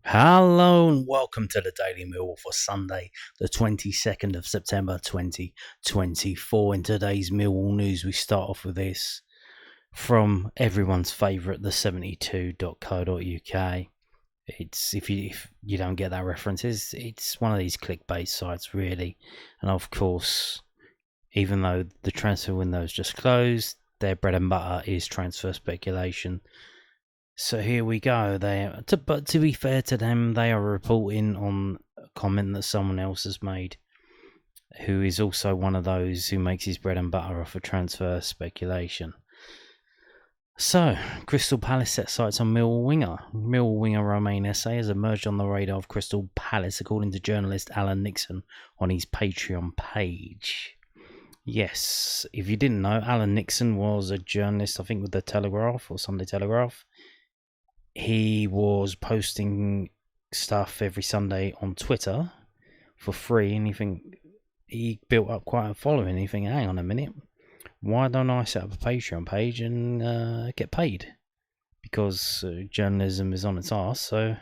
Hello and welcome to the Daily Millwall for Sunday, the 22nd of September 2024. In today's Millwall news, we start off with this from everyone's favourite, the 72.co.uk. It's if you don't get that reference, it's one of these clickbait sites, really. And of course, even though the transfer window's just closed, their bread and butter is transfer speculation. So here we go. But to be fair to them, they are reporting on a comment that someone else has made, who is also one of those who makes his bread and butter off of transfer speculation. So, Crystal Palace set sights on Millwall winger. Millwall winger Romain Esse has emerged on the radar of Crystal Palace, according to journalist Alan Nixon on his Patreon page. Yes, if you didn't know, Alan Nixon was a journalist, I think, with the Telegraph or Sunday Telegraph. He was posting stuff every Sunday on Twitter for free, and he built up quite a following. You think, hang on a minute, why don't I set up a Patreon page and get paid? Because journalism is on its arse, so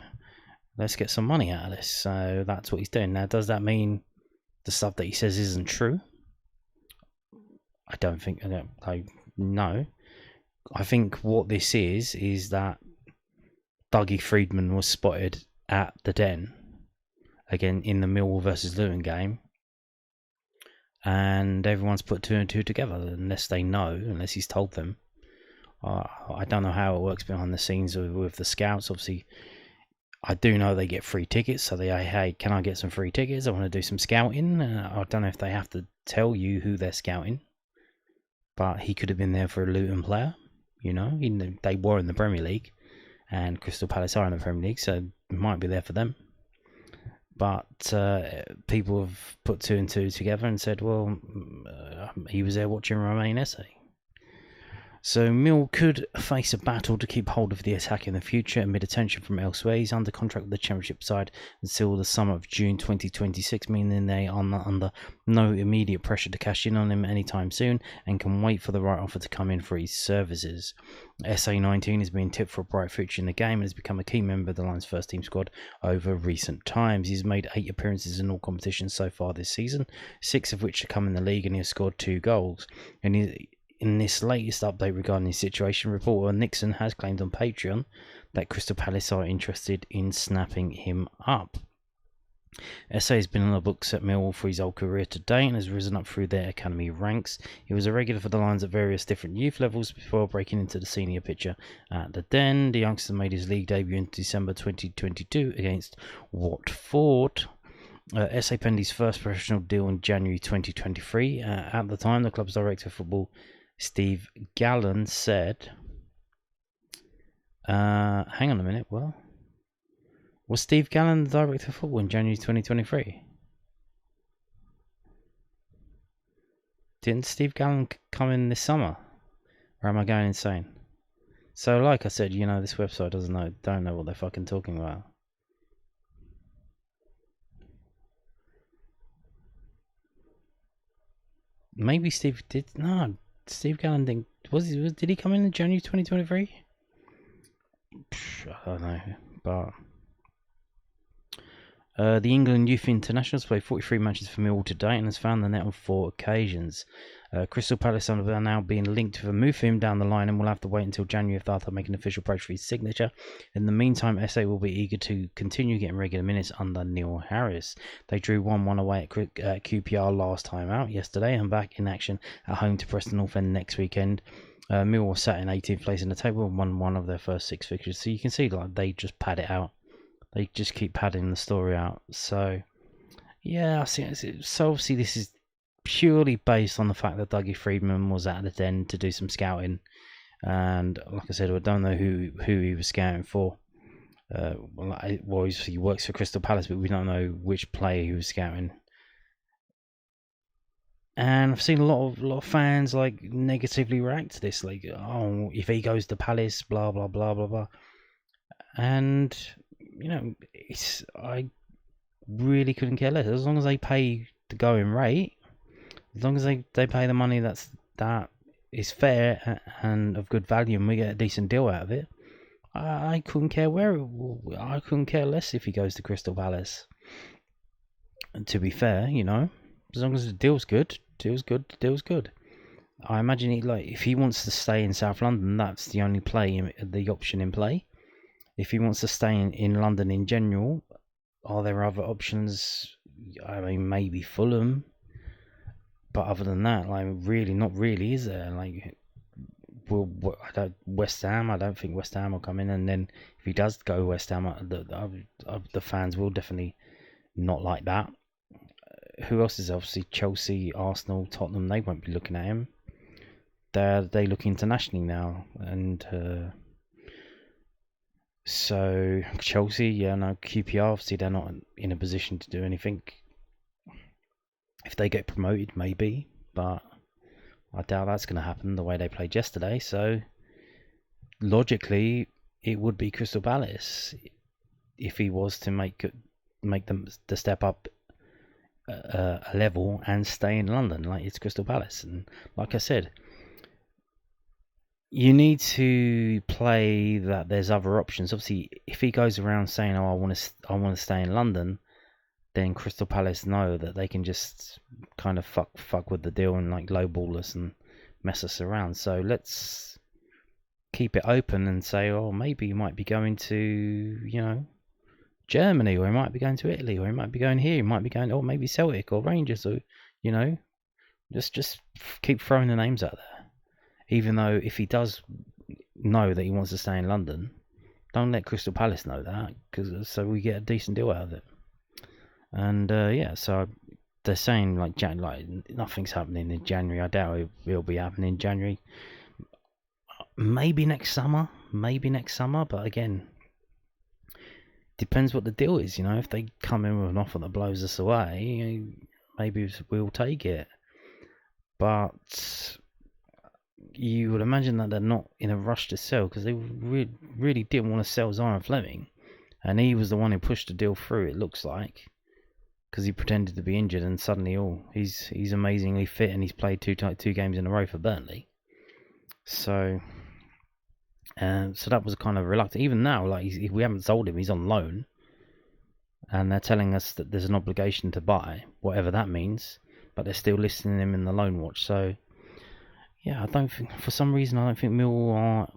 let's get some money out of this. So that's what he's doing. Now, does that mean the stuff that he says isn't true? I don't think. No. I think what this is that Dougie Freedman was spotted at the Den again in the Millwall versus Luton game, and everyone's put two and two together unless he's told them. I don't know how it works behind the scenes with the scouts. Obviously, I do know they get free tickets, so they hey, can I get some free tickets? I want to do some scouting. I don't know if they have to tell you who they're scouting, but he could have been there for a Luton player. They were in the Premier League. And Crystal Palace are in the Premier League, so it might be there for them. But people have put two and two together and said, well, he was there watching Romain Esse. So Mill could face a battle to keep hold of the attack in the future amid attention from elsewhere. He's under contract with the Championship side until the summer of June 2026, meaning they are under no immediate pressure to cash in on him anytime soon and can wait for the right offer to come in for his services. SA19 is being tipped for a bright future in the game and has become a key member of the Lions first team squad over recent times. He's made 8 appearances in all competitions so far this season, 6 of which have come in the league, and he has scored 2 goals. In this latest update regarding his situation, reporter Nixon has claimed on Patreon that Crystal Palace are interested in snapping him up. Esse has been on the books at Millwall for his whole career to date and has risen up through their academy ranks. He was a regular for the Lions at various different youth levels before breaking into the senior picture at the Den. The youngster made his league debut in December 2022 against Watford. Esse penned his first professional deal in January 2023. At the time, the club's director of football, Steve Gallen, said, hang on a minute, well, was Steve Gallen the director of football in January 2023? Didn't Steve Gallen come in this summer? Or am I going insane? So, like I said, this website don't know what they're fucking talking about. Maybe Steve did. No, Steve Gallen didn't. Did he come in January 2023? I don't know, but the England Youth Internationals played 43 matches for Millwall to date and has found the net on 4 occasions. Crystal Palace are now being linked with a move for him down the line, and we'll have to wait until January if they'll make an official approach for his signature. In the meantime, Esse will be eager to continue getting regular minutes under Neil Harris. They drew 1-1 away at QPR last time out yesterday and back in action at home to Preston North End next weekend. Millwall sat in 18th place in the table and won 1 of their first 6 fixtures, so you can see they just pad it out. They just keep padding the story out. So, yeah, I see. So obviously this is purely based on the fact that Dougie Freedman was at the Den to do some scouting, and like I said, I don't know who he was scouting for. He works for Crystal Palace, but we don't know which player he was scouting. And I've seen a lot of fans negatively react to this, oh, if he goes to Palace, blah blah blah blah blah, and I really couldn't care less as long as they pay the going rate. As long as they pay the money that is fair and of good value and we get a decent deal out of it, I couldn't care I couldn't care less if he goes to Crystal Palace. And to be fair, you know, as long as the deal's good, deal's good, deal's good. I imagine if he wants to stay in South London, that's the only the option in play. If he wants to stay in London in general, are there other options? I mean, maybe Fulham, but other than that, like, really, not really, is there? Like, West Ham, I don't think West Ham will come in, and then if he does go West Ham, the fans will definitely not like that. Who else is obviously Chelsea, Arsenal, Tottenham? They won't be looking at him. They look internationally now, and so Chelsea, yeah, no, QPR, obviously they're not in a position to do anything. If they get promoted, maybe, but I doubt that's going to happen the way they played yesterday. So logically, it would be Crystal Palace if he was to make them the step up a level and stay in London. Like, it's Crystal Palace, and like I said, you need to play that there's other options. Obviously, if he goes around saying, "Oh, I want to stay in London," then Crystal Palace know that they can just kind of fuck with the deal and like lowball us and mess us around. So let's keep it open and say, "Oh, maybe you might be going to, you know, Germany, or he might be going to Italy, or he might be going here, he might be going, maybe Celtic or Rangers, or, you know, just keep throwing the names out there." Even though if he does know that he wants to stay in London, don't let Crystal Palace know that, so we get a decent deal out of it. And yeah, so they're saying like nothing's happening in January. I doubt it'll be happening in January. Maybe next summer, but again, depends what the deal is. You know, if they come in with an offer that blows us away, maybe we'll take it. But you would imagine that they're not in a rush to sell, because they really didn't want to sell Zion Fleming, and he was the one who pushed the deal through, it looks like, because he pretended to be injured, and suddenly, he's amazingly fit, and he's played two games in a row for Burnley. So that was kind of reluctant. Even now, like, we haven't sold him, he's on loan, and they're telling us that there's an obligation to buy, whatever that means, but they're still listing him in the loan watch. So yeah, for some reason, I don't think Millwall are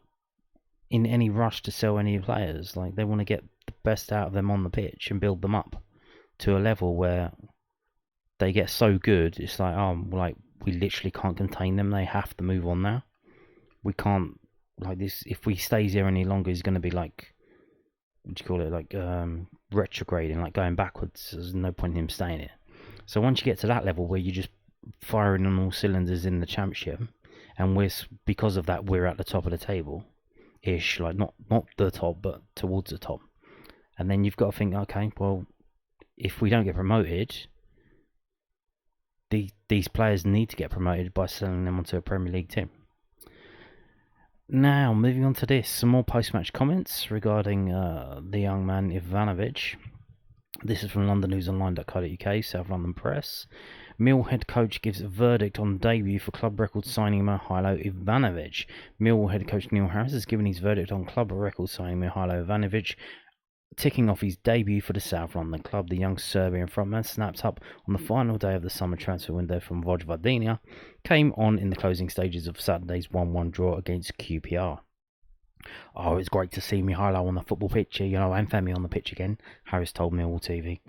in any rush to sell any players. Like, they want to get the best out of them on the pitch and build them up to a level where they get so good, it's like, we literally can't contain them. They have to move on now. We can't, like, this. If we stays here any longer, he's going to be like, what do you call it? Like, retrograding, like going backwards. There's no point in him staying here. So once you get to that level where you're just firing on all cylinders in the Championship, and because of that, we're at the top of the table ish, like not the top, but towards the top. And then you've got to think, okay, well, if we don't get promoted, these players need to get promoted by selling them onto a Premier League team. Now, moving on to this, some more post-match comments regarding the young man Ivanovic. This is from londonnewsonline.co.uk, South London Press. Millwall head coach gives a verdict on debut for club record signing Mihailo Ivanovic. Millwall head coach Neil Harris has given his verdict on club record signing Mihailo Ivanovic, ticking off his debut for the South London club. The young Serbian frontman snapped up on the final day of the summer transfer window from Vojvodina, came on in the closing stages of Saturday's 1-1 draw against QPR. "Oh, it's great to see Mihailo on the football pitch, you know, and Femi on the pitch again," Harris told Millwall TV.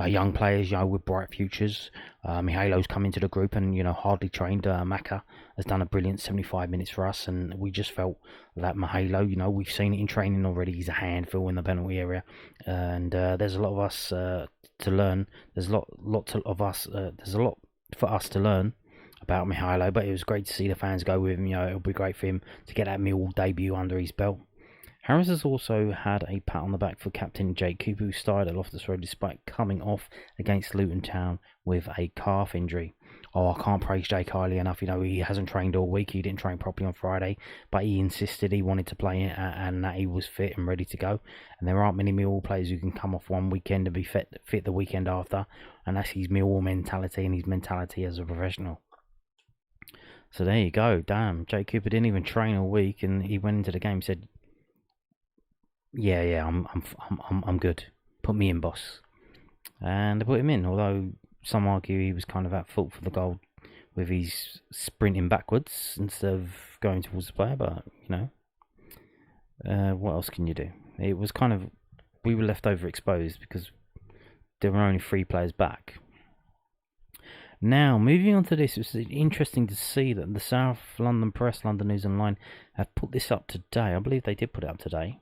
"Young players, you know, with bright futures. Mihailo's come into the group and, you know, hardly trained. Maka has done a brilliant 75 minutes for us, and we just felt that Mihailo, you know, we've seen it in training already. He's a handful in the penalty area, and there's a lot of us to learn. There's a lot for us to learn about Mihailo, but it was great to see the fans go with him. You know, it'll be great for him to get that Millwall debut under his belt." Harris has also had a pat on the back for captain Jake Cooper, who started at Loftus Road despite coming off against Luton Town with a calf injury. "Oh, I can't praise Jake highly enough. You know, he hasn't trained all week. He didn't train properly on Friday, but he insisted he wanted to play and that he was fit and ready to go. And there aren't many Millwall players who can come off one weekend and be fit the weekend after. And that's his Millwall mentality and his mentality as a professional." So there you go. Damn, Jake Cooper didn't even train all week, and he went into the game and said, Yeah, I'm good. Put me in, boss. And they put him in, although some argue he was kind of at fault for the goal with his sprinting backwards instead of going towards the player. But what else can you do? It was kind of, we were left overexposed because there were only 3 players back. Now, moving on to this, it's interesting to see that the South London Press, London News Online, have put this up today. I believe they did put it up today.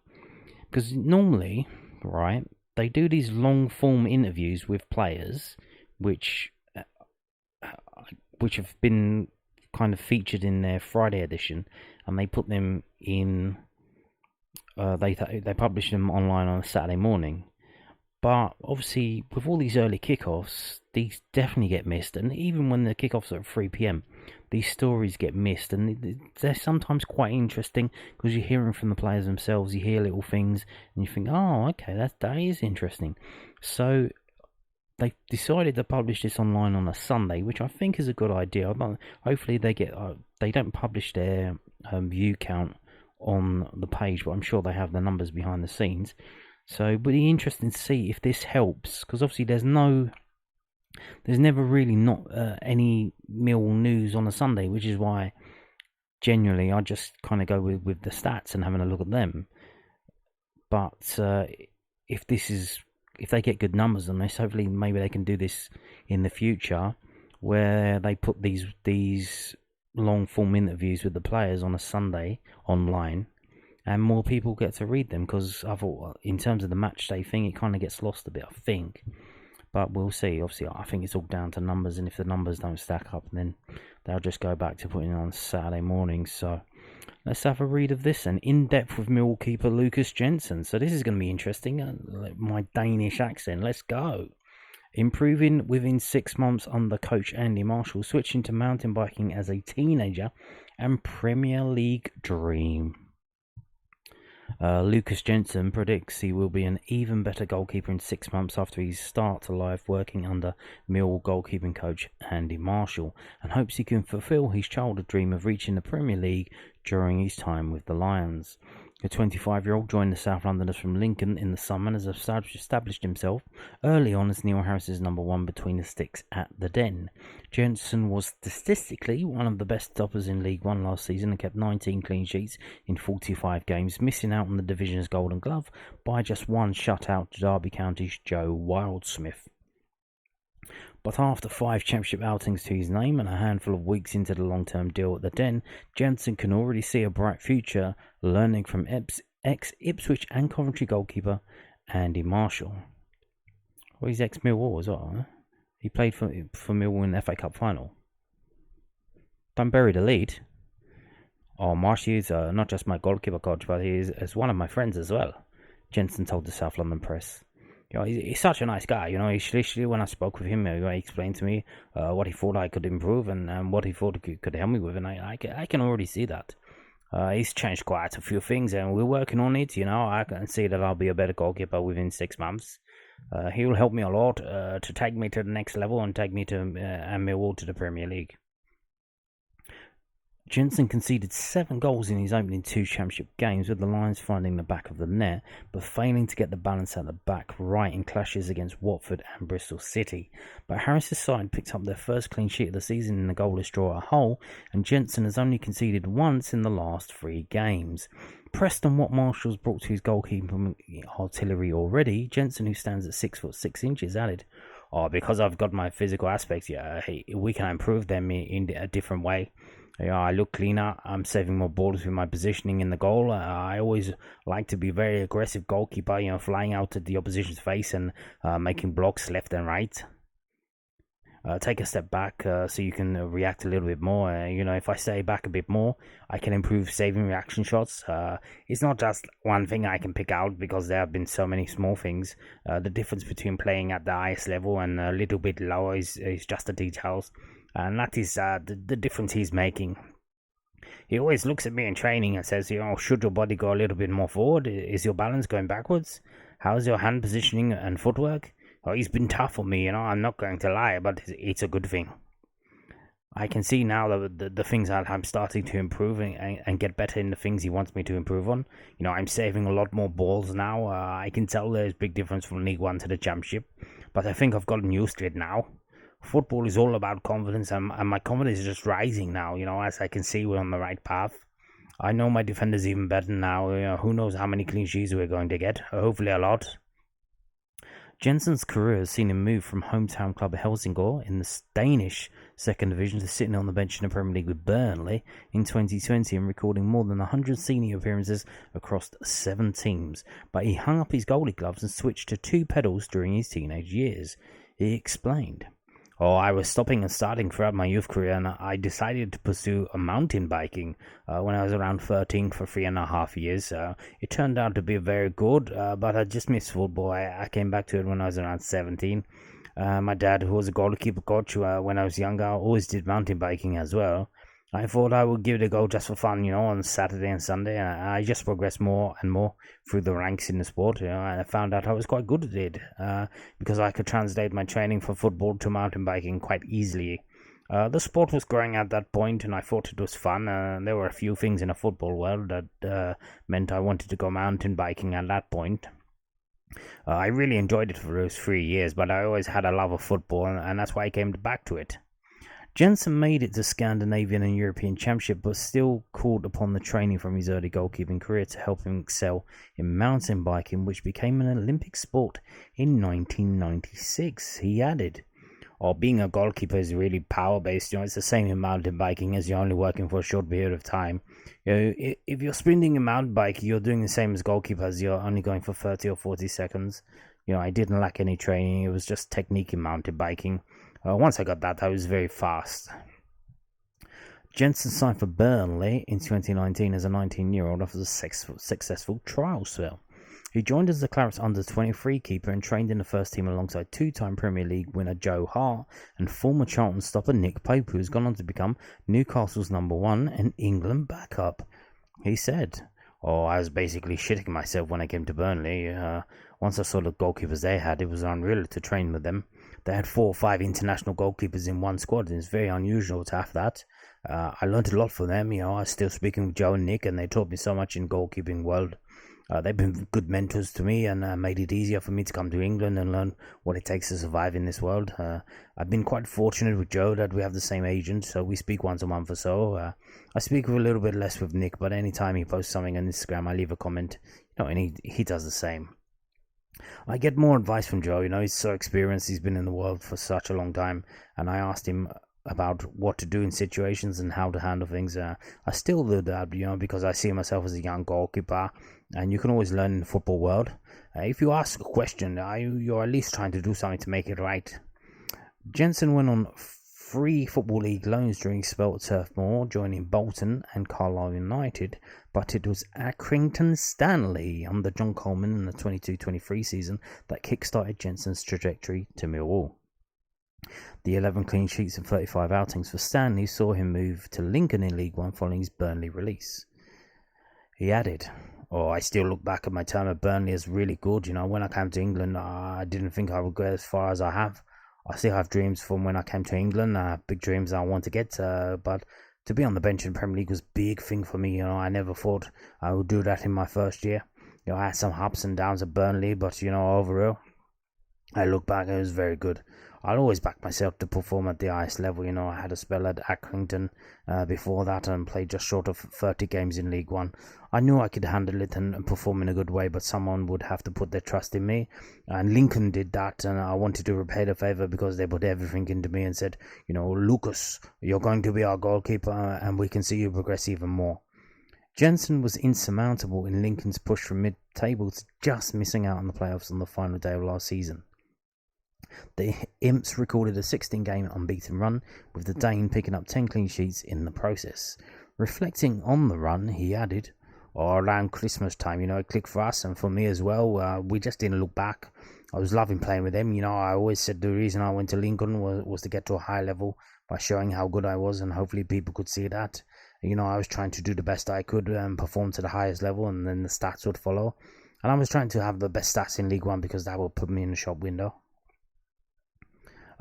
Because normally, right, they do these long-form interviews with players, which have been kind of featured in their Friday edition, and they put them in. They publish them online on a Saturday morning. But obviously, with all these early kickoffs, these definitely get missed. And even when the kickoffs are at 3 p.m, these stories get missed. And they're sometimes quite interesting because you're hearing from the players themselves. You hear little things and you think, oh, okay, that is interesting. So they decided to publish this online on a Sunday, which I think is a good idea. Hopefully they don't publish their view count on the page, but I'm sure they have the numbers behind the scenes. So it'll be interesting to see if this helps, because obviously there's never really not any Millwall news on a Sunday, which is why generally I just kind of go with the stats and having a look at them. But if they get good numbers on this, hopefully maybe they can do this in the future, where they put these long form interviews with the players on a Sunday online. And more people get to read them, because I thought, in terms of the match day thing, it kind of gets lost a bit, I think. But we'll see. Obviously, I think it's all down to numbers, and if the numbers don't stack up, then they'll just go back to putting it on Saturday morning. So let's have a read of this, and in depth with Millwall keeper Lukas Jensen. So this is going to be interesting. My Danish accent. Let's go. Improving within 6 months under coach Andy Marshall, switching to mountain biking as a teenager, and Premier League dream. Lukas Jensen predicts he will be an even better goalkeeper in 6 months after his start to life working under Millwall goalkeeping coach Andy Marshall, and hopes he can fulfil his childhood dream of reaching the Premier League during his time with the Lions. The 25-year-old joined the South Londoners from Lincoln in the summer and has established himself early on as Neil Harris's number 1 between the sticks at the Den. Jensen was statistically one of the best stoppers in League One last season and kept 19 clean sheets in 45 games, missing out on the division's Golden Glove by just one shutout to Derby County's Joe Wildsmith. But after 5 championship outings to his name and a handful of weeks into the long-term deal at the Den, Jensen can already see a bright future learning from ex-Ipswich and Coventry goalkeeper Andy Marshall. Well, he's ex-Millwall as well, huh? He played for Millwall in the FA Cup final. Don't bury the lead. Oh, Marshy is not just my goalkeeper coach, but he is one of my friends as well, Jensen told the South London Press. He's such a nice guy. He literally, when I spoke with him, he explained to me what he thought I could improve and what he thought could help me with, and I can already see that. He's changed quite a few things, and we're working on it. I can see that I'll be a better goalkeeper within 6 months. He will help me a lot to take me to the next level and take me to and Millwall to the Premier League. Jensen conceded 7 goals in his opening 2 championship games, with the Lions finding the back of the net, but failing to get the balance at the back right in clashes against Watford and Bristol City. But Harris's side picked up their first clean sheet of the season in a goalless draw at Hull, and Jensen has only conceded once in the last 3 games. Pressed on what Marshall's brought to his goalkeeping artillery already, Jensen, who stands at 6'6", added, because I've got my physical aspects, we can improve them in a different way. I look cleaner. I'm saving more balls with my positioning in the goal. I always like to be a very aggressive goalkeeper, flying out at the opposition's face and making blocks left and right. Take a step back so you can react a little bit more. If I stay back a bit more, I can improve saving reaction shots. It's not just one thing I can pick out, because there have been so many small things. The difference between playing at the highest level and a little bit lower is just the details. And that is the difference he's making. He always looks at me in training and says, should your body go a little bit more forward? Is your balance going backwards? How's your hand positioning and footwork? He's been tough on me, I'm not going to lie, but it's a good thing. I can see now that the things that I'm starting to improve and get better in the things he wants me to improve on. I'm saving a lot more balls now. I can tell there's big difference from League One to the Championship, but I think I've gotten used to it now. Football is all about confidence, and my confidence is just rising now. As I can see, we're on the right path. I know my defender's even better now. Who knows how many clean sheets we're going to get? Hopefully a lot. Jensen's career has seen him move from hometown club Helsingør in the Danish second division to sitting on the bench in the Premier League with Burnley in 2020 and recording more than 100 senior appearances across 7 teams. But he hung up his goalie gloves and switched to 2 pedals during his teenage years. He explained, I was stopping and starting throughout my youth career, and I decided to pursue a mountain biking when I was around 13 for 3.5 years. It turned out to be very good, but I just missed football. I came back to it when I was around 17. My dad, who was a goalkeeper coach when I was younger, always did mountain biking as well. I thought I would give it a go just for fun, on Saturday and Sunday, and I just progressed more and more through the ranks in the sport, and I found out I was quite good at it, because I could translate my training for football to mountain biking quite easily. The sport was growing at that point, and I thought it was fun. There were a few things in a football world that meant I wanted to go mountain biking at that point. I really enjoyed it for those 3 years, but I always had a love of football, and that's why I came back to it. Jensen made it to Scandinavian and European Championship, but still called upon the training from his early goalkeeping career to help him excel in mountain biking, which became an Olympic sport in 1996. He added, being a goalkeeper is really power-based. It's the same in mountain biking as you're only working for a short period of time. If you're sprinting a mountain bike, you're doing the same as goalkeepers. You're only going for 30 or 40 seconds. I didn't lack any training. It was just technique in mountain biking. Once I got that, I was very fast. Jensen signed for Burnley in 2019 as a 19-year-old after a successful trial spell. He joined as the Clarets under-23 keeper and trained in the first team alongside 2-time Premier League winner Joe Hart and former Charlton stopper Nick Pope, who has gone on to become Newcastle's #1 and England backup. He said, I was basically shitting myself when I came to Burnley. Once I saw the goalkeepers they had, it was unreal to train with them. They had 4 or 5 international goalkeepers in one squad, and it's very unusual to have that. I learned a lot from them. I was still speaking with Joe and Nick, and they taught me so much in goalkeeping world. They've been good mentors to me and made it easier for me to come to England and learn what it takes to survive in this world. I've been quite fortunate with Joe that we have the same agent, so we speak once a month or so. I speak a little bit less with Nick, but anytime he posts something on Instagram, I leave a comment, and he does the same. I get more advice from Joe. He's so experienced. He's been in the world for such a long time, and I asked him about what to do in situations and how to handle things. I still do that, because I see myself as a young goalkeeper, and you can always learn in the football world. If you ask a question, you're at least trying to do something to make it right. Jensen went on 3 Football League loans during his spell at Turf Moor, joining Bolton and Carlisle United, but it was Accrington Stanley under John Coleman in the 22-23 season that kick-started Jensen's trajectory to Millwall. The 11 clean sheets and 35 outings for Stanley saw him move to Lincoln in League One following his Burnley release. He added, I still look back at my time at Burnley as really good. When I came to England, I didn't think I would go as far as I have. I still have dreams from when I came to England, big dreams I want to get, but to be on the bench in the Premier League was a big thing for me. I never thought I would do that in my first year. I had some ups and downs at Burnley, but overall, I look back, it was very good. I'll always back myself to perform at the highest level. I had a spell at Accrington before that and played just short of 30 games in League One. I knew I could handle it and perform in a good way, but someone would have to put their trust in me. And Lincoln did that, and I wanted to repay the favour because they put everything into me and said, Lukas, you're going to be our goalkeeper and we can see you progress even more. Jensen was insurmountable in Lincoln's push from mid-table to just missing out on the playoffs on the final day of last season. The Imps recorded a 16-game unbeaten run, with the Dane picking up 10 clean sheets in the process. Reflecting on the run, he added, around Christmas time, it clicked for us and for me as well. We just didn't look back. I was loving playing with them. I always said the reason I went to Lincoln was to get to a high level by showing how good I was, and hopefully people could see that. I was trying to do the best I could and perform to the highest level, and then the stats would follow. And I was trying to have the best stats in League One because that would put me in the shop window.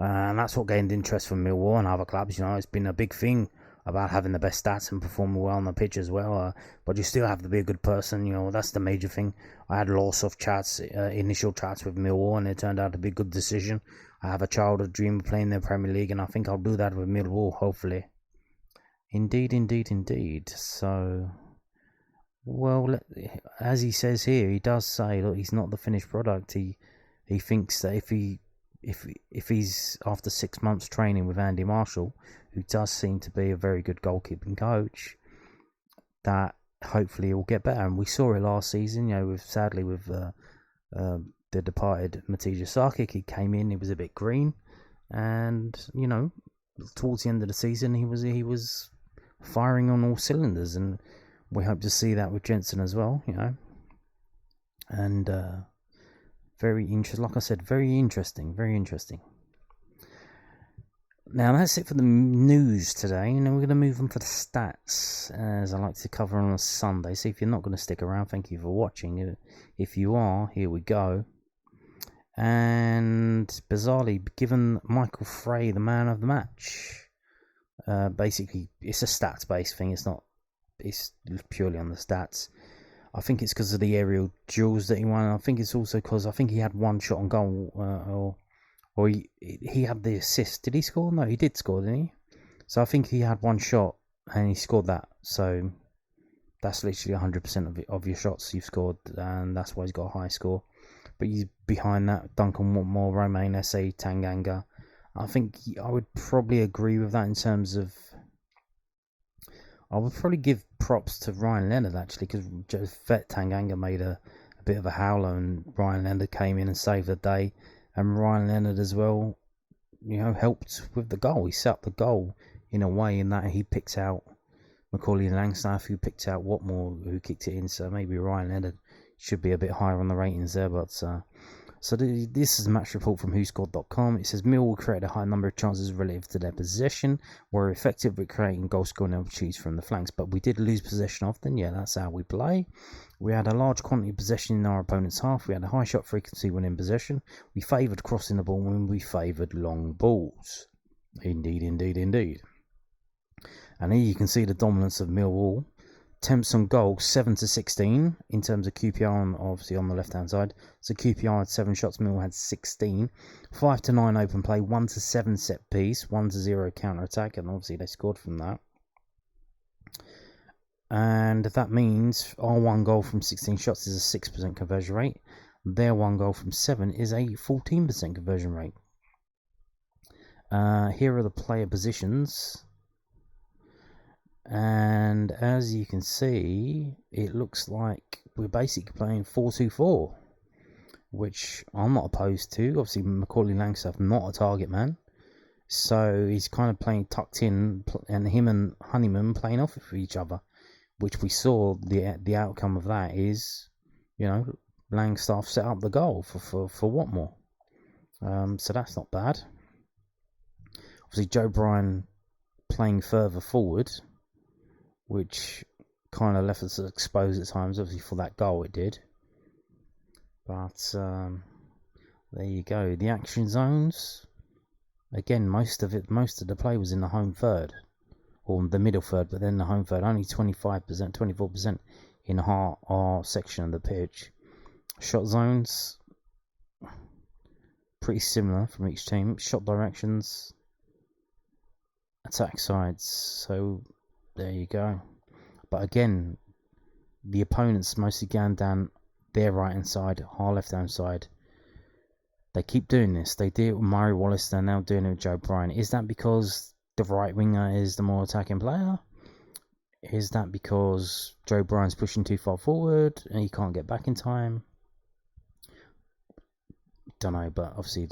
And that's what gained interest from Millwall and other clubs. It's been a big thing about having the best stats and performing well on the pitch as well. But you still have to be a good person. That's the major thing. I had lots of initial chats with Millwall, and it turned out to be a good decision. I have a childhood dream of playing in the Premier League, and I think I'll do that with Millwall, hopefully. Indeed. So, well, as he says here, he does say, look, he's not the finished product. He thinks that if he's after 6 months training with Andy Marshall, who does seem to be a very good goalkeeping coach, that hopefully he'll get better. And we saw it last season, sadly with the departed Matija Sarkic. He came in, he was a bit green, and towards the end of the season he was firing on all cylinders, and we hope to see that with Jensen as well. And very interesting. Like I said, very interesting. Now that's it for the news today. We're going to move on to the stats, as I like to cover on a Sunday. So if you're not going to stick around, thank you for watching. If you are, here we go. And bizarrely, given Michael Frey the man of the match. Basically, it's a stats-based thing. It's purely on the stats. I think it's because of the aerial duels that he won. I think it's also because I think he had one shot on goal, or he had the assist. Did he score? No, he did score, didn't he? So I think he had one shot and he scored that. So that's literally 100% of your shots you've scored, and that's why he's got a high score. But he's behind that Duncan Watmore, Romain Esse, Tanganga. I think I would probably agree with that in terms of. I would probably give props to Ryan Leonard, actually, because Vet Tanganga made a bit of a howler, and Ryan Leonard came in and saved the day. And Ryan Leonard as well, helped with the goal. He set up the goal in a way in that he picked out Macaulay Langstaff, who picked out Watmore, who kicked it in. So maybe Ryan Leonard should be a bit higher on the ratings there. But so this is a match report from WhoScored.com. It says Millwall created a high number of chances relative to their possession, were effective at creating goal-scoring opportunities from the flanks, but we did lose possession often. Yeah, that's how we play. We had a large quantity of possession in our opponent's half. We had a high shot frequency when in possession. We favoured crossing the ball when we favoured long balls. Indeed. And here you can see the dominance of Millwall. Attempts on goal 7-16 in terms of QPR, obviously on the left hand side. So QPR had 7 shots, Millwall had 16. 5-9 open play, 1-7 set piece, 1-0 counter attack, and obviously they scored from that. And that means our 1 goal from 16 shots is a 6% conversion rate. Their 1 goal from 7 is a 14% conversion rate. Here are the player positions. And as you can see, it looks like we're basically playing 4-2-4, which I'm not opposed to. Obviously, Macaulay Langstaff, not a target man, so he's kind of playing tucked in, and him and Honeyman playing off of each other, which we saw the outcome of that is, Langstaff set up the goal for Watmore. So that's not bad. Obviously, Joe Bryan playing further forward, which kind of left us exposed at times. Obviously, for that goal, it did. But there you go. The action zones. Again, most of the play was in the home third, or the middle third, but then the home third. Only 25%, 24% in our section of the pitch. Shot zones, pretty similar from each team. Shot directions, attack sides. So there you go. But again, the opponents mostly going down their right hand side, our left hand side. They keep doing this. They did it with Murray Wallace. They're now doing it with Joe Bryan. Is that because the right winger is the more attacking player? Is that because Joe Bryan's pushing too far forward and he can't get back in time? Don't know, but obviously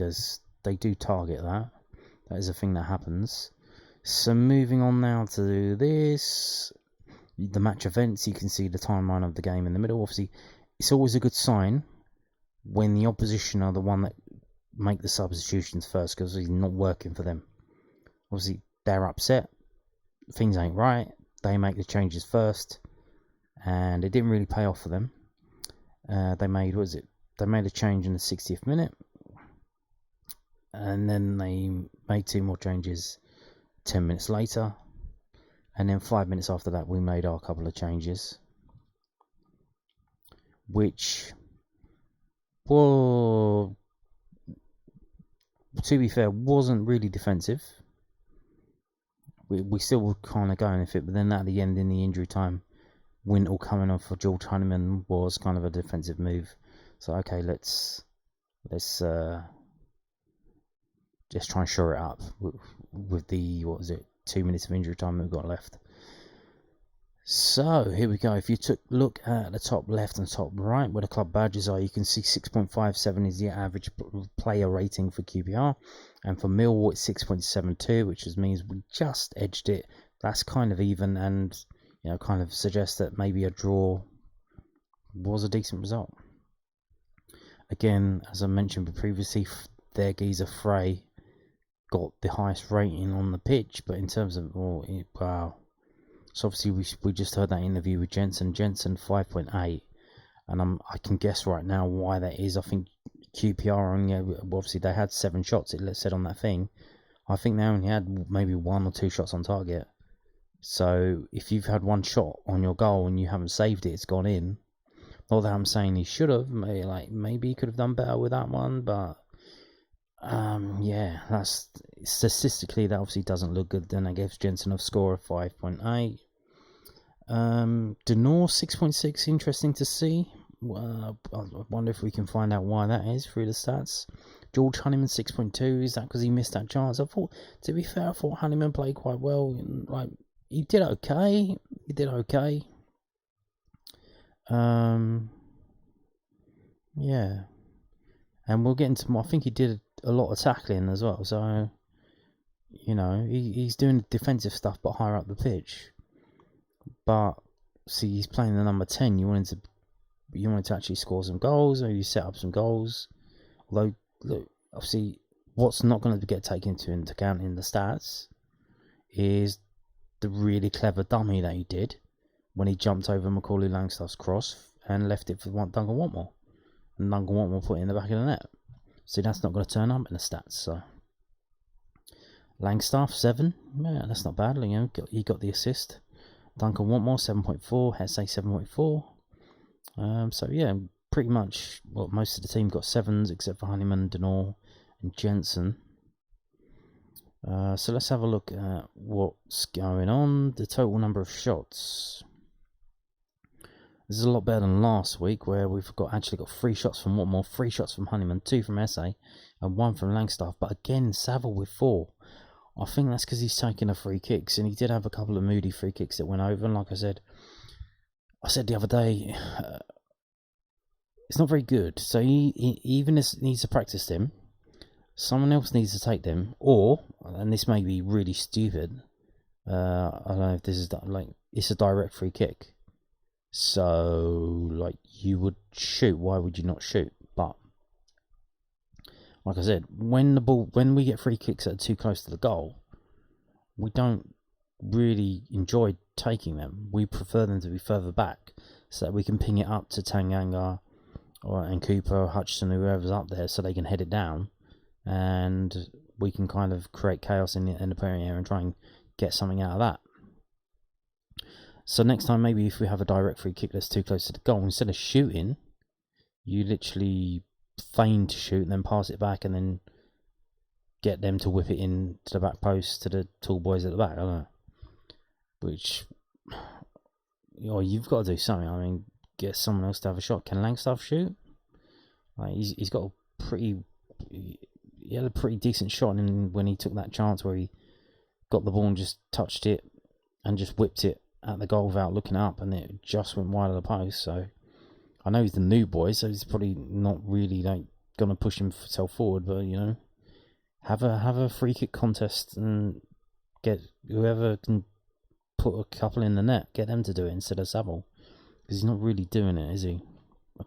they do target that. That is a thing that happens. So moving on now to this, the match events. You can see the timeline of the game in the middle. Obviously, it's always a good sign when the opposition are the one that make the substitutions first, because it's not working for them. Obviously, they're upset. Things ain't right. They make the changes first, and it didn't really pay off for them. They made a change in the 60th minute. and then they made 2 more changes 10 minutes later, and then 5 minutes after that we made our couple of changes, which, well, to be fair, wasn't really defensive. We still were kind of going with it, but then at the end, in the injury time, Wintle coming off for George Honeyman was kind of a defensive move. So okay, let's just try and shore it up with the, 2 minutes of injury time that we've got left. So here we go. If you look at the top left and top right where the club badges are, you can see 6.57 is the average player rating for QPR, and for Millwall it's 6.72, which means we just edged it. That's kind of even, and kind of suggests that maybe a draw was a decent result. Again, as I mentioned previously, their geezer Frey got the highest rating on the pitch, but in terms of wow. So obviously we just heard that interview with Jensen 5.8, and I can guess right now why that is. I think QPR only, obviously they had 7 shots, it said on that thing. I think they only had maybe 1 or 2 shots on target. So if you've had 1 shot on your goal and you haven't saved it, it's gone in. Not that I'm saying he should have, maybe he could have done better with that one, but yeah, that's statistically that obviously doesn't look good. Then that gives Jensen a score of 5.8. Denor 6.6, interesting to see. I wonder if we can find out why that is through the stats. George Honeyman 6.2, is that because he missed that chance? To be fair, I thought Honeyman played quite well. He did okay. Yeah, and we'll get into more. I think he did a lot of tackling as well, so he's doing defensive stuff but higher up the pitch. But see, he's playing the number 10. You wanted to actually score some goals, or you set up some goals. Although, look, obviously, what's not going to get taken into account in the stats is the really clever dummy that he did when he jumped over Macaulay Langstaff's cross and left it for Duncan Watmore, and Duncan Watmore put it in the back of the net. See, that's not going to turn up in the stats. So Langstaff 7, yeah, that's not bad. He got the assist. Duncan Watmore 7.4, Esse 7.4. So yeah, pretty much most of the team got 7s except for Honeyman, Denor, and Jensen. So let's have a look at what's going on. The total number of shots. This is a lot better than last week, where we've actually got 3 shots from Watmore, 3 shots from Honeyman, 2 from Esse, and 1 from Langstaff. But again, Saville with 4. I think that's because he's taking the free kicks, and he did have a couple of moody free kicks that went over. And like I said the other day, it's not very good. So he even needs to practice them. Someone else needs to take them, or, and this may be really stupid, I don't know if this is it's a direct free kick. So, you would shoot. Why would you not shoot? But, like I said, when we get free kicks that are too close to the goal, we don't really enjoy taking them. We prefer them to be further back, so that we can ping it up to Tanganga and Cooper, Hutchinson, whoever's up there, so they can head it down, and we can kind of create chaos in the penalty area and try and get something out of that. So next time, maybe if we have a direct free kick that's too close to the goal, instead of shooting, you literally feign to shoot and then pass it back and then get them to whip it in to the back post to the tall boys at the back. I don't know. Which, you've got to do something. I mean, get someone else to have a shot. Can Langstaff shoot? He's got he had a pretty decent shot when he took that chance where he got the ball and just touched it and just whipped it at the goal without looking up, and it just went wide of the post. So I know he's the new boy, so he's probably not really gonna push himself forward, but have a free kick contest and get whoever can put a couple in the net, get them to do it instead of Saville, because he's not really doing it, is he?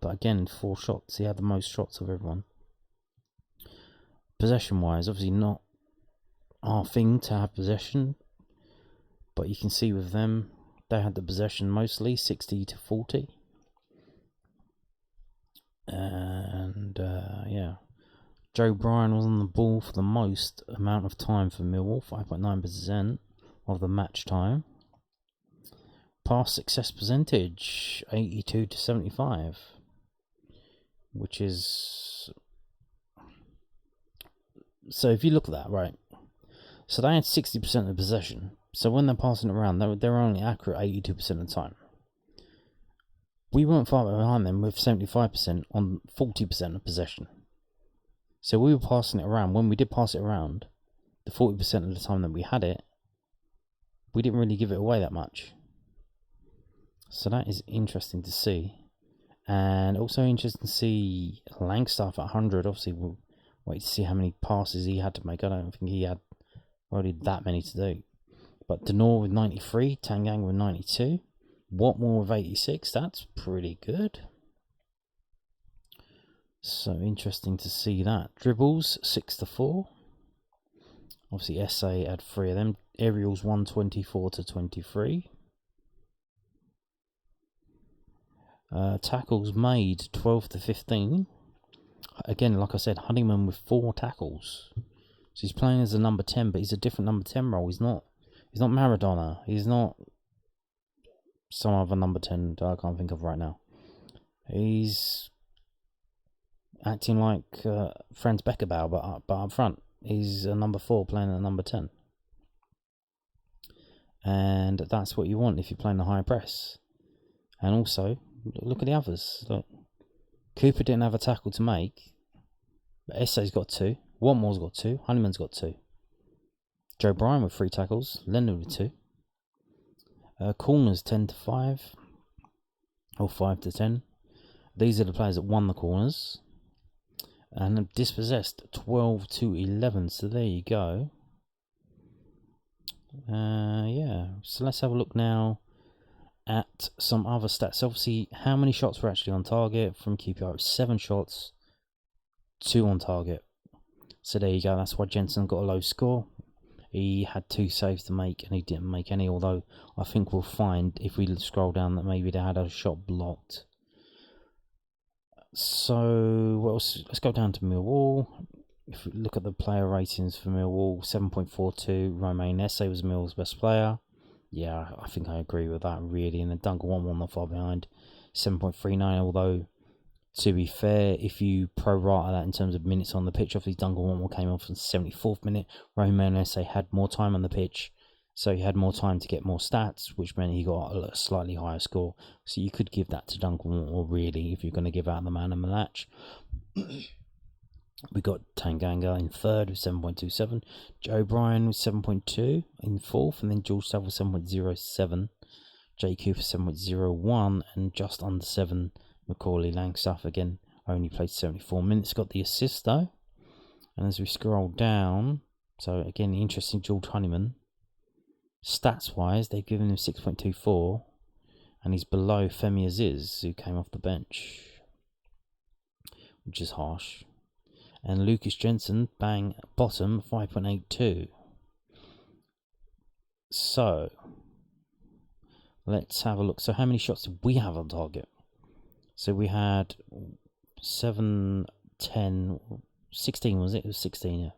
But again, 4 shots. He had the most shots of everyone. Possession wise, obviously not our thing to have possession, but you can see with them, they had the possession mostly, 60-40. And yeah, Joe Bryan was on the ball for the most amount of time for Millwall, 5.9% of the match time. Pass success percentage, 82 to 75, which is... So if you look at that, right, so they had 60% of possession. So when they're passing it around, they're only accurate 82% of the time. We weren't far behind them with 75% on 40% of possession. So we were passing it around. When we did pass it around, the 40% of the time that we had it, we didn't really give it away that much. So that is interesting to see. And also interesting to see Langstaff at 100. Obviously, we'll wait to see how many passes he had to make. I don't think he had really that many to do. But Denor with 93, Tanganga with 92, Watmore with 86. That's pretty good. So interesting to see that. Dribbles 6 to 4. Obviously, Esse had 3 of them. Aerials 124 to 23. Tackles made 12 to 15. Again, like I said, Honeyman with 4 tackles. So he's playing as a number 10, but he's a different number 10 role. He's not Maradona. He's not some other number 10 that I can't think of right now. He's acting like Franz Beckenbauer, but up front. He's a number 4 playing at number 10. And that's what you want if you're playing the high press. And also, look at the others. Look, Cooper didn't have a tackle to make, but Esse's got 2. Watmore's got 2. Honeyman's got 2. Joe Bryan with 3 tackles. Leonard with 2. Corners 10 to 5. Or 5 to 10. These are the players that won the corners. And dispossessed 12 to 11. So there you go. Yeah. So let's have a look now at some other stats. Obviously, how many shots were actually on target from QPR? 7 shots, 2 on target. So there you go. That's why Jensen got a low score. He had 2 saves to make and he didn't make any. Although I think we'll find if we scroll down that maybe they had a shot blocked. So what else? Let's go down to Millwall. If we look at the player ratings for Millwall, 7.42. Romain Esse was Millwall's best player. Yeah, I think I agree with that, really. And then Duncan Watmore not far behind, 7.39. Although, to be fair, if you prorate that in terms of minutes on the pitch, obviously Duncan Watmore came off in the 74th minute. Romain Esse had more time on the pitch, so he had more time to get more stats, which meant he got a slightly higher score. So you could give that to Duncan Watmore, really, if you're going to give out the man of the match. We got Tanganga in 3rd with 7.27. Joe Bryan with 7.2 in 4th. And then George Saville 7.07. Jay Cooper 7.01. And just under 7, Macaulay Langstaff again only played 74 minutes. Got the assist though. And as we scroll down, so again, interesting George Honeyman. Stats wise, they've given him 6.24. And he's below Femi Aziz, who came off the bench, which is harsh. And Lukas Jensen, bang, bottom, 5.82. So, let's have a look. So, how many shots did we have on target? So, we had 7, 10, 16, was it? It was 16, yeah.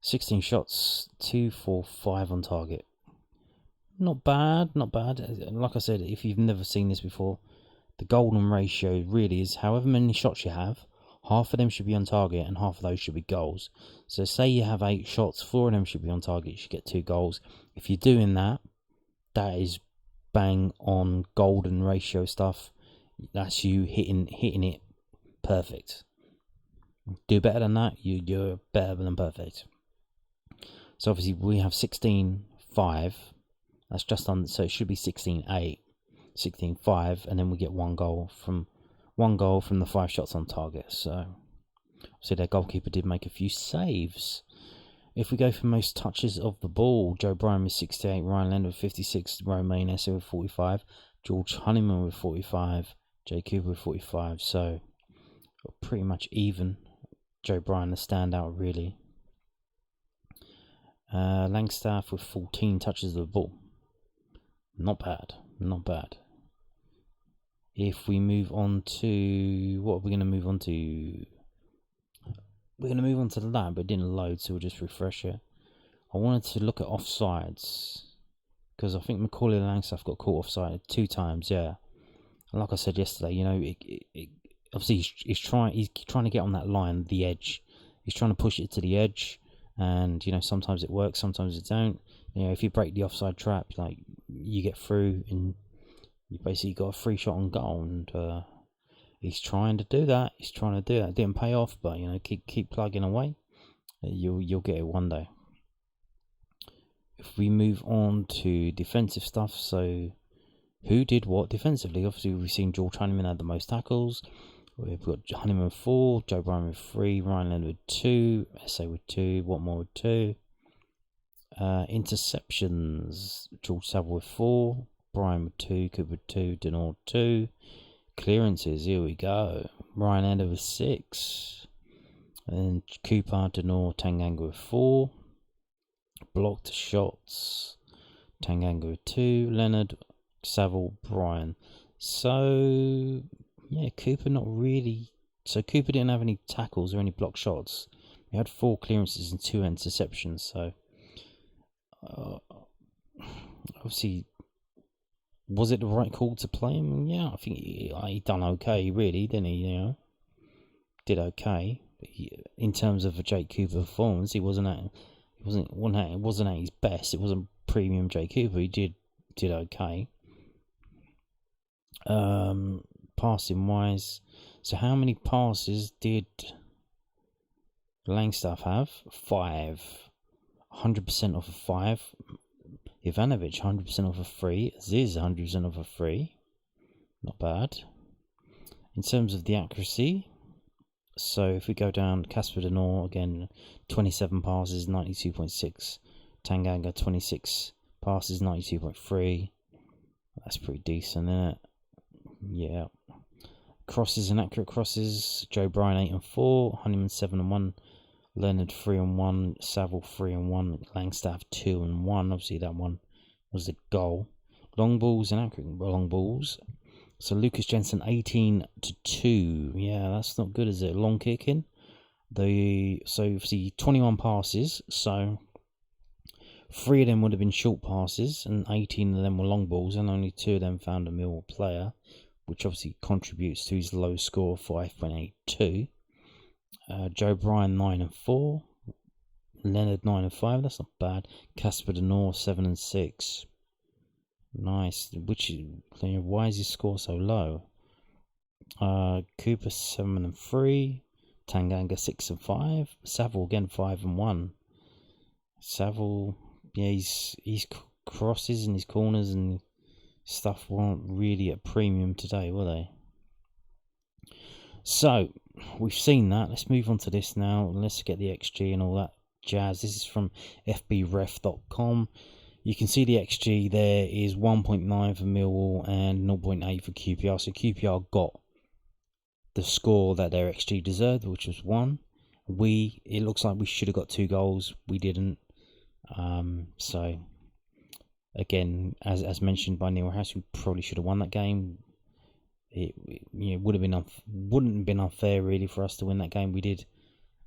16 shots, 2, 4, 5 on target. Not bad, not bad. Like I said, if you've never seen this before, the golden ratio really is however many shots you have, half of them should be on target and half of those should be goals. So say you have 8 shots, 4 of them should be on target, you should get 2 goals. If you're doing that, that is bang on golden ratio stuff. That's you hitting it perfect. Do better than that, you're better than perfect. So obviously we have 16-5. That's just under, so it should be 16-8, 16-5, and then we get one goal from the 5 shots on target. So their goalkeeper did make a few saves. If we go for most touches of the ball, Joe Bryan with 68, Ryan Leonard with 56, Romain Esse with 45, George Honeyman with 45, Jay Cooper with 45. So pretty much even. Joe Bryan the standout, really. Langstaff with 14 touches of the ball. Not bad, not bad. If we move on to, what are we going to move on to? we're going to move on to that, but it didn't load, so we'll just refresh it. I wanted to look at offsides, because I think Macaulay Langstaff got caught offside 2 times, yeah. And like I said yesterday, you know, obviously he's trying to get on that line, the edge. He's trying to push it to the edge, and you know, sometimes it works, sometimes it don't. You know, if you break the offside trap, like, you get through, and you basically got a free shot on goal. And he's trying to do that. It didn't pay off, but you know, keep plugging away. You'll get it one day. If we move on to defensive stuff, so who did what defensively? Obviously, we've seen George Honeyman had the most tackles. We've got Honeyman with 4, Joe Bryan with 3, Ryan Leonard with 2, Esse with 2, Watmore with 2. Interceptions, George Saville with 4, Bryan with 2, Cooper with 2, Denor 2. Clearances, here we go. Ryan Ender with 6. And Cooper, Denor, Tanganga with 4. Blocked shots, Tanganga with 2. Leonard, Saville, Bryan. So, yeah, Cooper not really. So Cooper didn't have any tackles or any blocked shots. He had 4 clearances and 2 interceptions. So, obviously, was it the right call to play him? Yeah, I think he done okay, really, didn't he? You know, did okay. In terms of a Jake Cooper performance, it wasn't at his best. It wasn't premium Jake Cooper. He did okay. Passing wise, so how many passes did Langstaff have? 5. 100% off of 5. Ivanovic 100% off of 3. Ziz 100% off of 3. Not bad. In terms of the accuracy, so if we go down, Casper Denor again, 27 passes, 92.6. Tanganga 26 passes, 92.3. That's pretty decent, isn't it? Yeah. Crosses and accurate crosses, Joe Bryan 8 and 4, Honeyman 7 and 1, Leonard 3 and 1, Saville 3 and 1, Langstaff 2 and 1. Obviously that one was the goal. Long balls and accurate long balls. So Lukas Jensen 18 to 2. Yeah, that's not good, is it? Long kicking. So obviously 21 passes, so 3 of them would have been short passes, and 18 of them were long balls, and only 2 of them found a Millwall player, which obviously contributes to his low score of 5.82. Joe Bryan 9 and 4, Leonard 9 and 5. That's not bad. Casper Denor 7 and 6. Nice. Why is his score so low? Cooper 7 and 3, Tanganga 6 and 5, Saville again 5 and 1. Saville, yeah, his crosses and his corners and stuff weren't really at premium today, were they? So we've seen that. Let's move on to this now. Let's get the XG and all that jazz. This is from fbref.com. You can see the XG there is 1.9 for Millwall and 0.8 for QPR. So QPR got the score that their XG deserved, which was 1. It looks like we should have got 2 goals. We didn't. So again, as mentioned by Neil House, we probably should have won that game. It wouldn't have been unfair really for us to win that game. We did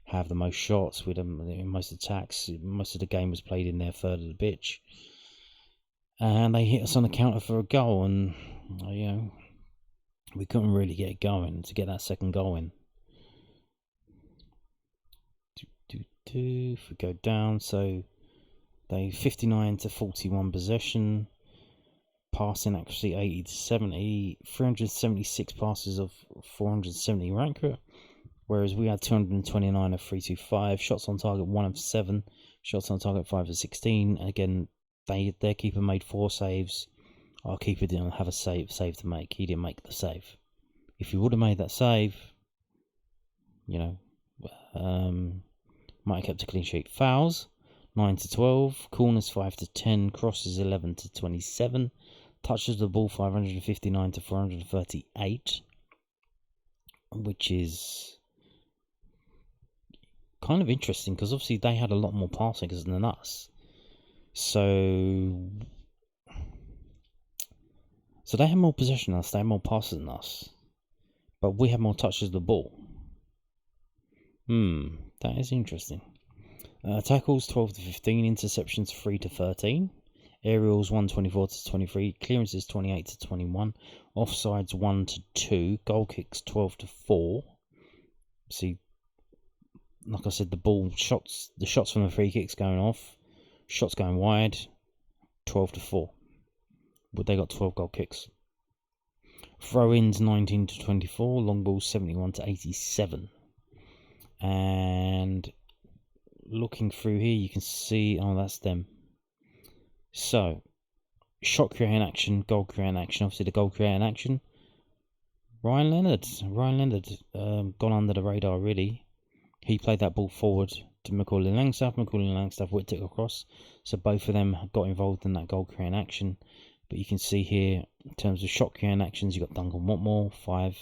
have the most shots, with most attacks. Most of the game was played in their third of the pitch, and they hit us on the counter for a goal, and we couldn't really get it going to get that second goal in. If we go down, so they 59 to 41 possession, passing accuracy 80 to 70, 376 passes of 470 were accurate, whereas we had 229 of 325, shots on target 1 of 7, shots on target 5 of 16. And again, their keeper made 4 saves. Our keeper didn't have a save to make. He didn't make the save. If he would have made that save, might have kept a clean sheet. Fouls 9 to 12, corners 5 to 10, crosses 11 to 27, touches the ball 559 to 438, which is kind of interesting because obviously they had a lot more passing than us. So they had more possession than us, they had more passes than us, but we had more touches of the ball. That is interesting. Tackles 12 to 15, interceptions 3 to 13, aerials 124 to 23, clearances 28 to 21, offsides 1 to 2, goal kicks 12 to 4. See, like I said, the shots from the free kicks going off, shots going wide, 12 to 4. But they got 12 goal kicks. Throw-ins 19 to 24, long balls 71 to 87. And looking through here, you can see, oh, that's them. So, shot creating action, goal creating action. Obviously, the goal creating action. Ryan Leonard, gone under the radar really. He played that ball forward to Macaulay Langstaff. Macaulay Langstaff whipped it across. So both of them got involved in that goal creating action. But you can see here, in terms of shot creating actions, you got Duncan Watmore 5,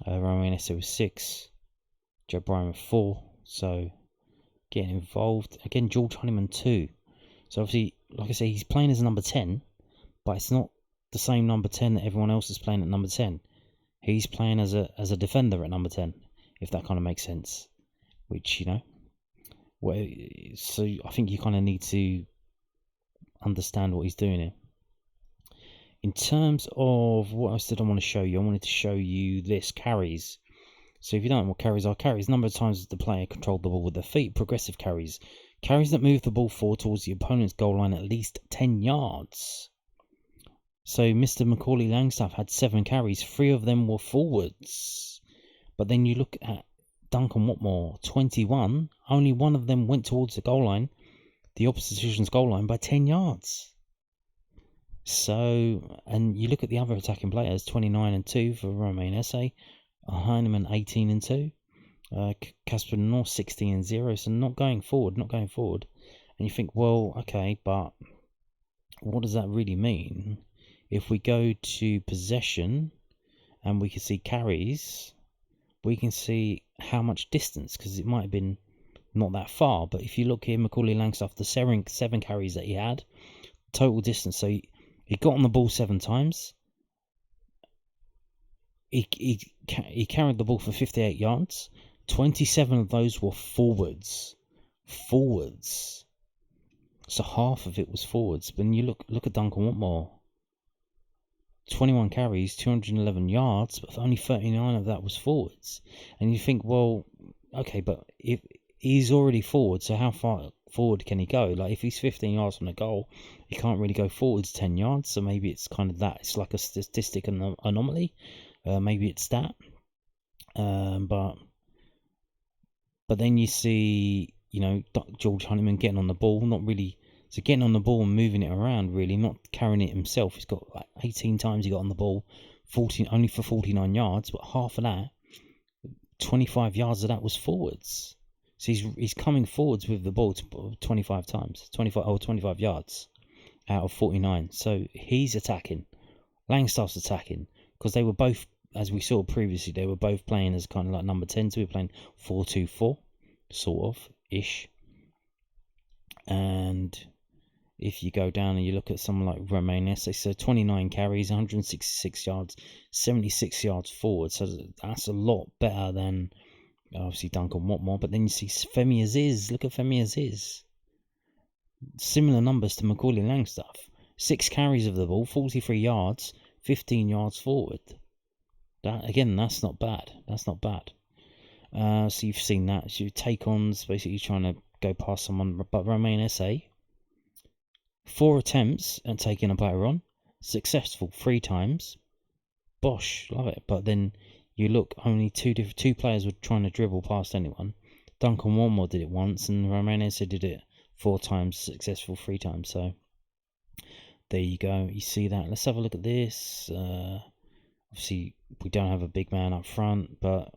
Romain Esse with 6, Joe Bryan with 4. So getting involved again. George Honeyman 2. So obviously, like I say, he's playing as a number 10, but it's not the same number 10 that everyone else is playing at number 10. He's playing as a defender at number 10, if that kind of makes sense. Which, you know, so I think you kind of need to understand what he's doing here. In terms of what else did I want to show you? I wanted to show you this, carries. So if you don't know what carries are, carries, number of times the player controlled the ball with their feet. Progressive carries, carries that move the ball forward towards the opponent's goal line at least 10 yards. So Mr. Macaulay Langstaff had 7 carries, 3 of them were forwards. But then you look at Duncan Watmore, 21, only 1 of them went towards the goal line, the opposition's goal line, by 10 yards. So, and you look at the other attacking players, 29 and 2 for Romain Esse, Heinemann 18 and 2, Casper North 16 and 0, so not going forward. And you think, well, okay, but what does that really mean? If we go to possession and we can see carries, we can see how much distance, because it might have been not that far. But if you look here, Macaulay Langstaff, the 7 carries that he had, total distance. So he got on the ball 7 times. He carried the ball for 58 yards. 27 of those were forwards. So half of it was forwards. But when you look at Duncan Watmore, 21 carries, 211 yards, but only 39 of that was forwards. And you think, well, okay, but if he's already forward, so how far forward can he go? Like, if he's 15 yards from the goal, he can't really go forwards 10 yards. So maybe it's kind of that. It's like a statistic anomaly. Maybe it's that. But then you see, you know, George Honeyman getting on the ball, not really. So getting on the ball and moving it around, really, not carrying it himself. He's got like 18 times he got on the ball, 14 only for 49 yards, but half of that, 25 yards of that was forwards. So he's coming forwards with the ball 25 times, 25 yards out of 49. So he's attacking. Langstaff's attacking, because they were both, as we saw previously, they were both playing as kind of like number 10. So we were playing 4-2-4, sort of ish. And if you go down and you look at someone like Romain Esse, so 29 carries, 166 yards, 76 yards forward. So that's a lot better than obviously Duncan Watmore. But then you see Femi Aziz. Look at Femi Aziz. Similar numbers to Macaulay Langstaff. 6 carries of the ball, 43 yards, 15 yards forward. That's not bad. So you've seen that. So you take-ons, basically trying to go past someone. But Romain Esse, 4 attempts at taking a player on, successful 3 times. Bosh, love it. But then you look, only two players were trying to dribble past anyone. Duncan Watmore did it once, and Romain Esse did it 4 times, successful 3 times. So there you go. You see that. Let's have a look at this. Obviously, we don't have a big man up front, but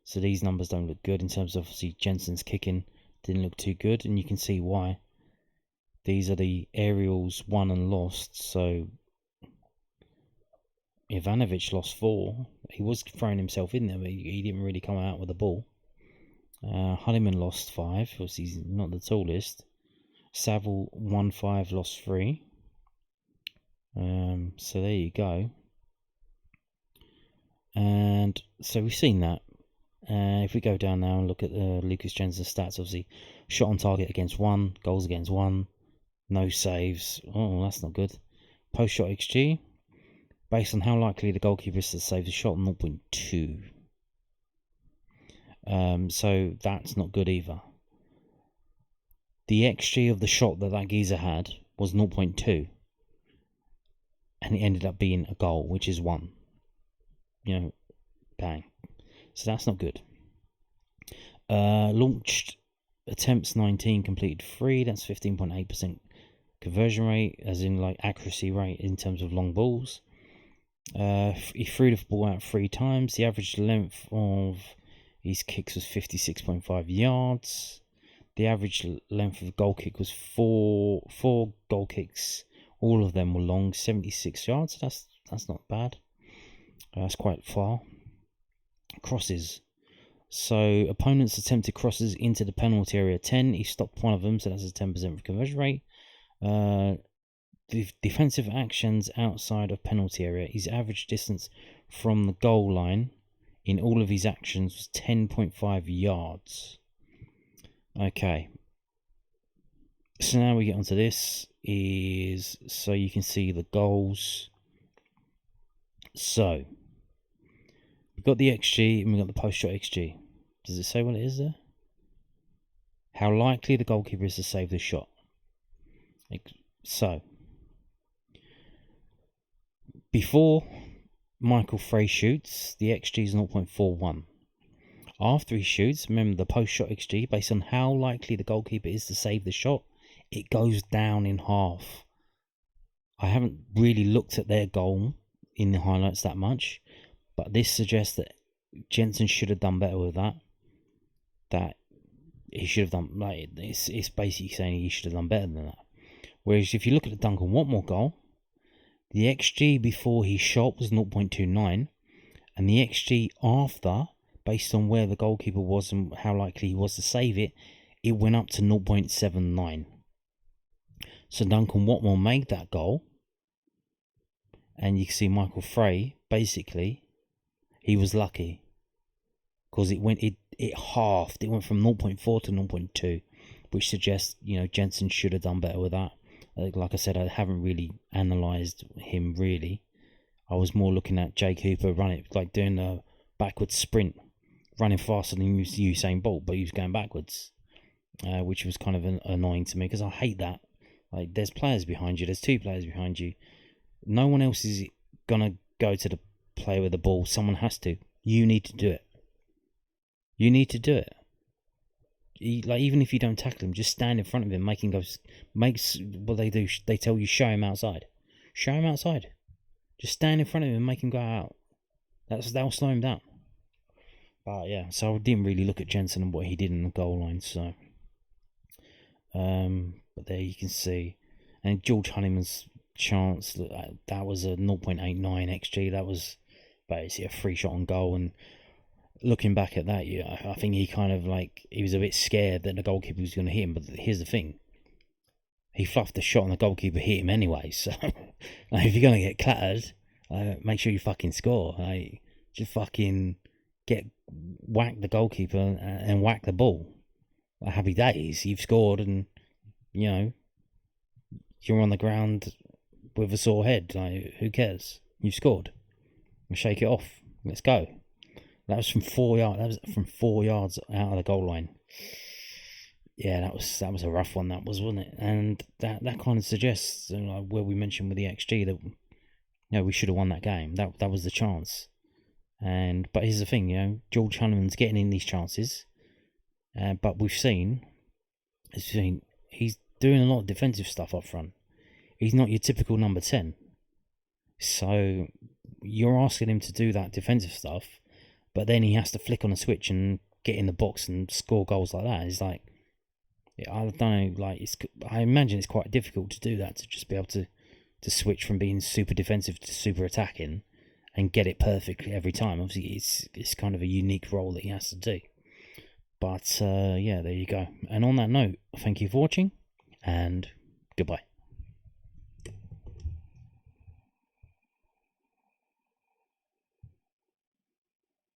so these numbers don't look good in terms of, obviously, Jensen's kicking didn't look too good, and you can see why. These are the aerials won and lost. So Ivanovic lost 4. He was throwing himself in there, but he didn't really come out with the ball. Honeyman lost 5. Obviously, he's not the tallest. Saville won 5, lost 3. So there you go. And so we've seen that. If we go down now and look at Lukas Jensen stats, obviously shot on target against 1, goals against 1, no saves. Oh, that's not good. Post shot XG, based on how likely the goalkeeper is to save the shot, 0.2. So that's not good either. The XG of the shot that geezer had was 0.2, and it ended up being a goal, which is 1. Bang. So that's not good. Launched attempts 19, completed 3. That's 15.8% conversion rate, as in like accuracy rate in terms of long balls. He threw the ball out 3 times. The average length of his kicks was 56.5 yards. The average length of the goal kick was 4 goal kicks. All of them were long, 76 yards. That's not bad. That's quite far. Crosses. So opponents attempted crosses into the penalty area 10. He stopped one of them, so that's a 10% conversion rate. The defensive actions outside of penalty area. His average distance from the goal line in all of his actions was 10.5 yards. Okay. So now we get onto this. So you can see the goals. So we've got the XG and we've got the post-shot XG. Does it say what it is there? How likely the goalkeeper is to save the shot. So, before Michael Frey shoots, the XG is 0.41. After he shoots, remember the post-shot XG, based on how likely the goalkeeper is to save the shot, it goes down in half. I haven't really looked at their goal in the highlights that much, but this suggests that Jensen should have done better with that. That he should have done, like, it's basically saying he should have done better than that. Whereas if you look at the Duncan Watmore goal, the XG before he shot was 0.29, and the XG after, based on where the goalkeeper was and how likely he was to save it, it went up to 0.79. So Duncan Watmore made that goal, and you can see Michael Frey, basically, he was lucky. Because it halved. It went from 0.4 to 0.2, which suggests, Jensen should have done better with that. Like I said, I haven't really analysed him really. I was more looking at Jay Cooper running, like doing a backwards sprint, running faster than Usain Bolt, but he was going backwards, which was kind of annoying to me because I hate that. Like, there's players behind you. There's 2 players behind you. No one else is gonna go to the player with the ball. Someone has to. You need to do it. You need to do it. Like, even if you don't tackle him, just stand in front of him, makes what they do. They tell you, show him outside. Show him outside. Just stand in front of him and make him go out. That'll slow him down. But yeah, so I didn't really look at Jensen and what he did in the goal line. So, but there you can see, and George Honeyman's chance, that was a 0.89 XG. That was basically a free shot on goal. And looking back at that, I think he kind of he was a bit scared that the goalkeeper was going to hit him. But here's the thing: he fluffed the shot and the goalkeeper hit him anyway. So if you're going to get clattered, make sure you fucking score. Just fucking whack the goalkeeper and whack the ball. Happy days, you've scored, and you're on the ground with a sore head. Who cares? You've scored. Shake it off. Let's go. That was from 4 yards. That was from 4 yards out of the goal line. Yeah, that was a rough one. That was, wasn't it? And that kind of suggests, where we mentioned with the XG, that we should have won that game. That was the chance. But here's the thing, George Honeyman's getting in these chances, but we've seen he's doing a lot of defensive stuff up front. He's not your typical number 10. So you're asking him to do that defensive stuff, but then he has to flick on a switch and get in the box and score goals like that. It's like, I don't know, I imagine it's quite difficult to do that, to just be able to switch from being super defensive to super attacking and get it perfectly every time. Obviously, it's kind of a unique role that he has to do. But, yeah, there you go. And on that note, thank you for watching, and goodbye.